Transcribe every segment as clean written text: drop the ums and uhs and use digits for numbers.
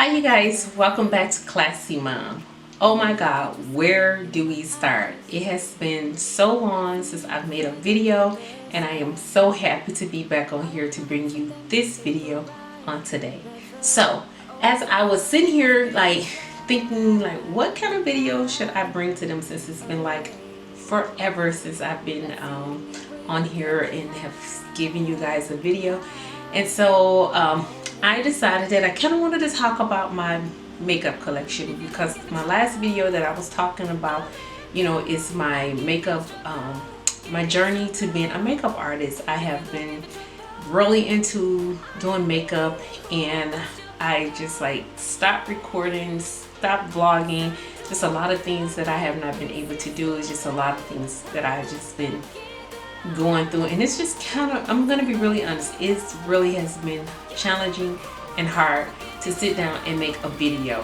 Hi you guys, welcome back to Classy Mom. Oh my god, where do we start? It has been so long since I've made a video and I am so happy to be back on here to bring you this video on today. So as I was sitting here thinking what kind of video should I bring to them, since it's been forever since I've been on here and have given you guys a video. And so I decided that I kind of wanted to talk about my makeup collection, because my last video that I was talking about, is my makeup, my journey to being a makeup artist. I have been really into doing makeup, and I just stopped recording, stopped vlogging. Just a lot of things that I have not been able to do. It's just a lot of things that I've just been going through, and it's just I'm gonna be really honest, it really has been challenging and hard to sit down and make a video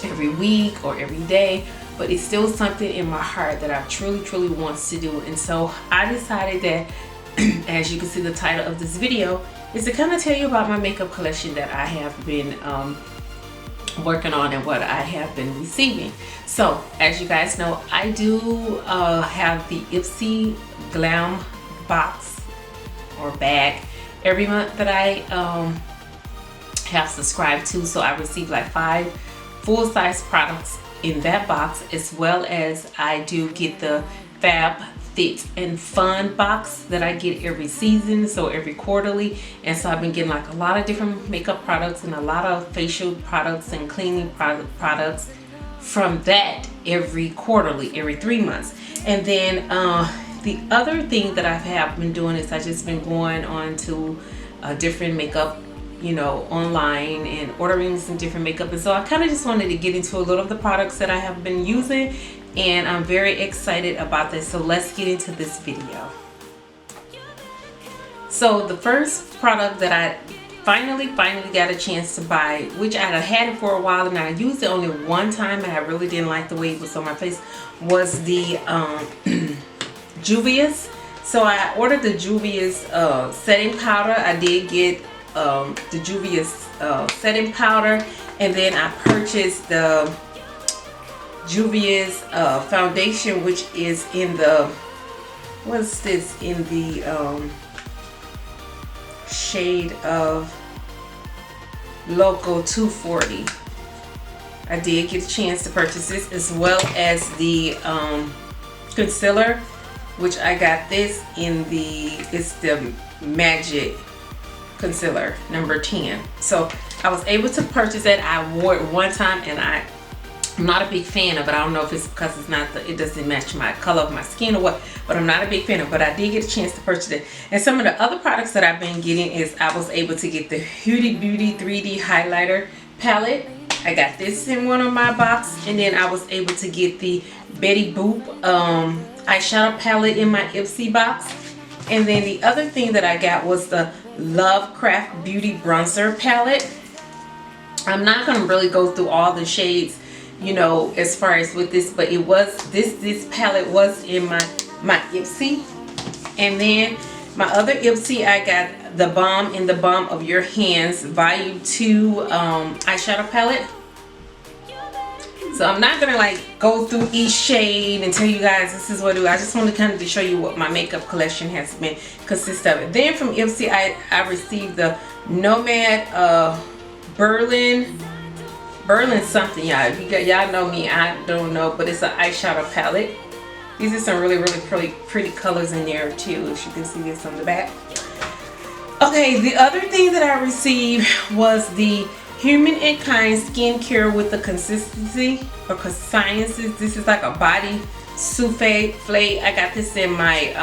every week or every day, but it's still something in my heart that I truly wants to do. And so I decided that as you can see, the title of this video is to kind of tell you about my makeup collection that I have been working on and what I have been receiving. So as you guys know, I do have the Ipsy glam box or bag every month that I have subscribed to. So I receive 5 full-size products in that box, as well as I do get the FabFitFun box that I get every season, so every quarterly. And so I've been getting a lot of different makeup products and a lot of facial products and cleaning products from that every quarterly, every 3 months. And then the other thing that I have been doing is I just been going on to different makeup, online, and ordering some different makeup. And so I kind of just wanted to get into a little of the products that I have been using, and I'm very excited about this. So let's get into this video. So the first product that I finally got a chance to buy, which I had it for a while and I used it only one time and I really didn't like the way it was on my face, was the Juvia's. So I ordered the Juvia's setting powder. I did get the Juvia's setting powder, and then I purchased the Juvia's foundation, which is in the, what's this, in the shade of Loco 240. I did get a chance to purchase this, as well as the concealer, which I got this in it's the Magic concealer number 10. So I was able to purchase that. I wore it one time and I'm not a big fan of it. I don't know if it's because it doesn't match my color of my skin or what, but I'm not a big fan of it. But I did get a chance to purchase it. And some of the other products that I've been getting is I was able to get the Huda Beauty 3D highlighter palette. I got this in one of my box, and then I was able to get the Betty Boop eyeshadow palette in my Ipsy box. And then the other thing that I got was the Lovecraft Beauty bronzer palette. I'm not going to really go through all the shades, as far as with this, but it was this palette was in my Ipsy. And then my other Ipsy, I got the Balm in the Balm of Your Hands Volume 2 eyeshadow palette. So I'm not gonna go through each shade and tell you guys this is what I do. I just want to kind of show you what my makeup collection has been consist of. Then from Ipsy, I received the Nomad Berlin something, y'all know me, I don't know, but it's an eyeshadow palette. These are some really pretty colors in there too, as you can see this on the back. Okay, the other thing that I received was the Human and Kind skincare with the consistency or sciences. This is like a body souffle. I got this in my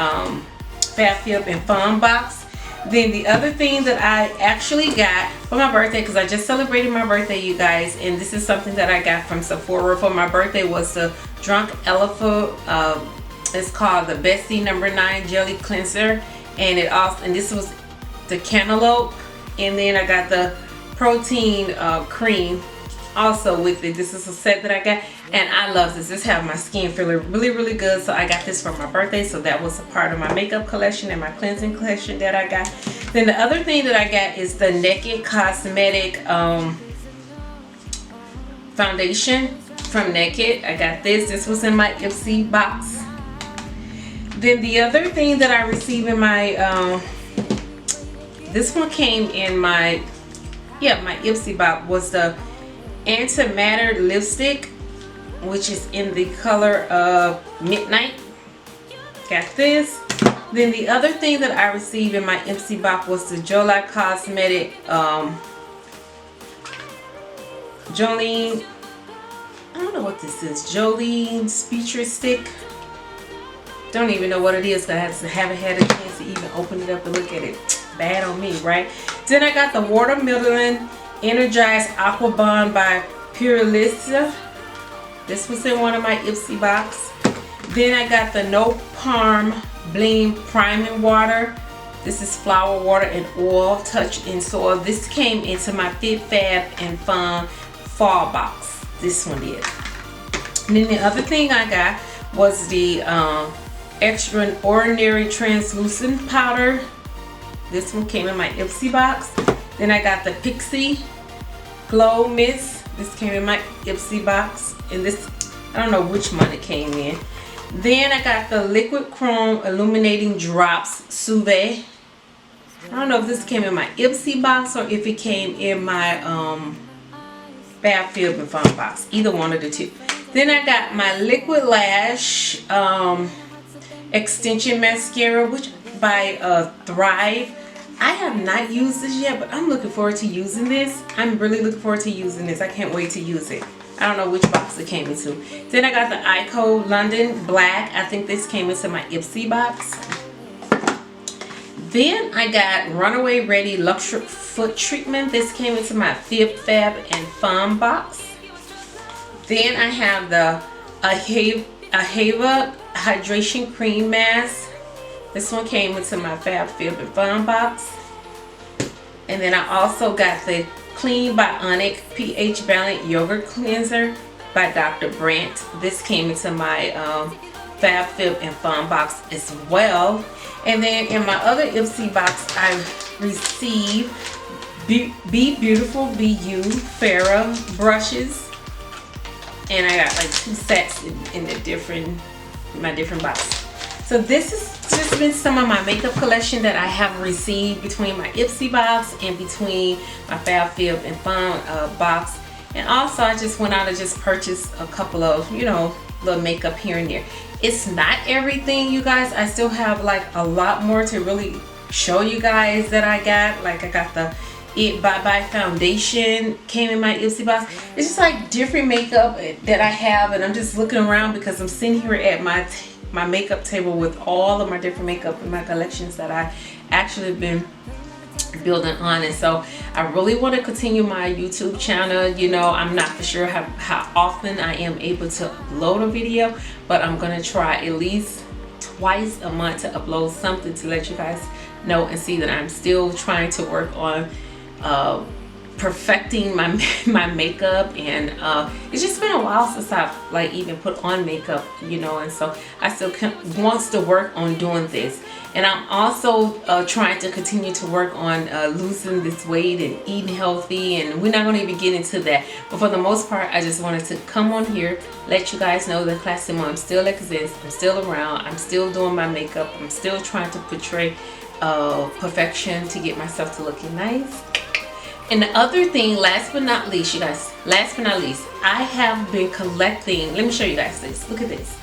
FabFitFun box. Then the other thing that I actually got for my birthday, because I just celebrated my birthday, you guys, and this is something that I got from Sephora for my birthday, was the Drunk Elephant. It's called the Bestie No. 9 Jelly Cleanser, and this was the cantaloupe. And then I got the protein cream also with it. This is a set that I got, and I love this. This has my skin feeling really good. So I got this for my birthday, so that was a part of my makeup collection and my cleansing collection that I got. Then the other thing that I got is the Naked Cosmetic foundation from Naked. I got this. This was in my Ipsy box. Then the other thing that I received in my, this one came in my, my Ipsy box, was the Antimatter lipstick, which is in the color of Midnight. Got this. Then the other thing that I received in my Ipsy box was the Jolie Cosmetic Jolene, I don't know what this is, Jolene Speechless Stick. Don't even know what it is because I haven't had a chance to even open it up and look at it. Bad on me, right? Then I got the Watermelon Energized Aqua Bond by Purelissa. This was in one of my Ipsy box. Then I got the No Parm Bling Priming Water. This is flower water and oil touched in soil. This came into my FabFitFun fall box. This one did. And then the other thing I got was the Extraordinary Translucent Powder. This one came in my Ipsy box. Then I got the Pixie Glow Mist. This came in my Ipsy box. And this, I don't know which one it came in. Then I got the Liquid Chrome Illuminating Drops Suave. I don't know if this came in my Ipsy box or if it came in my FabFitFun box. Either one of the two. Then I got my Liquid Lash Extension Mascara, which by Thrive. I have not used this yet, but I'm looking forward to using this. I'm really looking forward to using this. I can't wait to use it. I don't know which box it came into. Then I got the Ico London Black. I think this came into my Ipsy box. Then I got Runaway Ready Luxury Foot Treatment. This came into my FabFitFun box. Then I have the Ahava Hydration Cream Mask. This one came into my FabFitFun box. And then I also got the Clean Bionic pH Balanced Yogurt Cleanser by Dr. Brandt. This came into my FabFitFun box as well. And then in my other Ipsy box, I received Be Beautiful Be You Farrah brushes. And I got like 2 sets in the my different boxes. So this has just been some of my makeup collection that I have received between my Ipsy box and between my FabFitFun box. And also I just went out and just purchased a couple of, you know, little makeup here and there. It's not everything, you guys. I still have like a lot more to really show you guys that I got. Like I got the It Bye Bye foundation came in my Ipsy box. It's just like different makeup that I have, and I'm just looking around because I'm sitting here at my makeup table with all of my different makeup in my collections that I actually been building on. And so I really want to continue my YouTube channel. You know, I'm not for sure how often I am able to upload a video, but I'm gonna try at least twice a month to upload something to let you guys know and see that I'm still trying to work on perfecting my makeup. And it's just been a while since I've like even put on makeup, you know, and so I still wants to work on doing this. And I'm also trying to continue to work on losing this weight and eating healthy, and we're not going to even get into that. But for the most part, I just wanted to come on here, let you guys know that ClassyMom still exists. I'm still around. I'm still doing my makeup. I'm still trying to portray perfection to get myself to looking nice. And the other thing, last but not least, you guys, last but not least, I have been collecting, let me show you guys this. Look at this.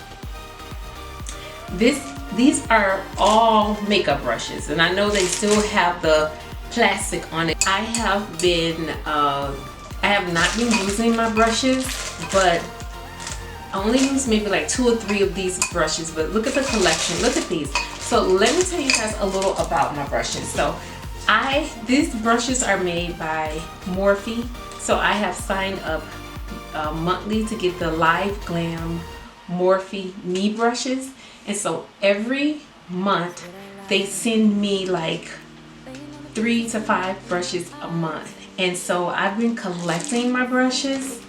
These are all makeup brushes, and I know they still have the plastic on it. I have not been using my brushes, but I only use maybe like 2 or 3 of these brushes. But look at the collection. Look at these. So let me tell you guys a little about my brushes. So these brushes are made by Morphe. So I have signed up monthly to get the Live Glam Morphe Me brushes. And so every month they send me like 3 to 5 brushes a month. And so I've been collecting my brushes,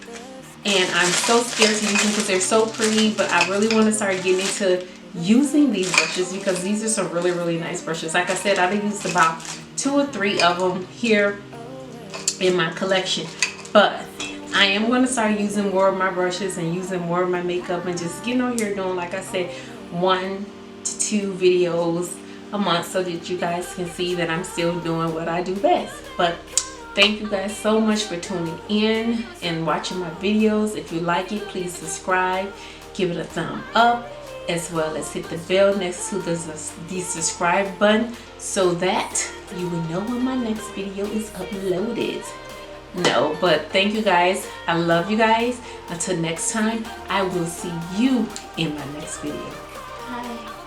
and I'm so scared to use them because they're so pretty, but I really want to start getting into using these brushes because these are some really, really nice brushes. Like I said, I've used about 2 or 3 of them here in my collection, but I am going to start using more of my brushes and using more of my makeup and just getting on here doing, like I said, 1 to 2 videos a month so that you guys can see that I'm still doing what I do best. But thank you guys so much for tuning in and watching my videos. If you like it, please subscribe, give it a thumb up, as well as hit the bell next to the subscribe button so that you will know when my next video is uploaded. No, but thank you guys. I love you guys. Until next time, I will see you in my next video. Bye.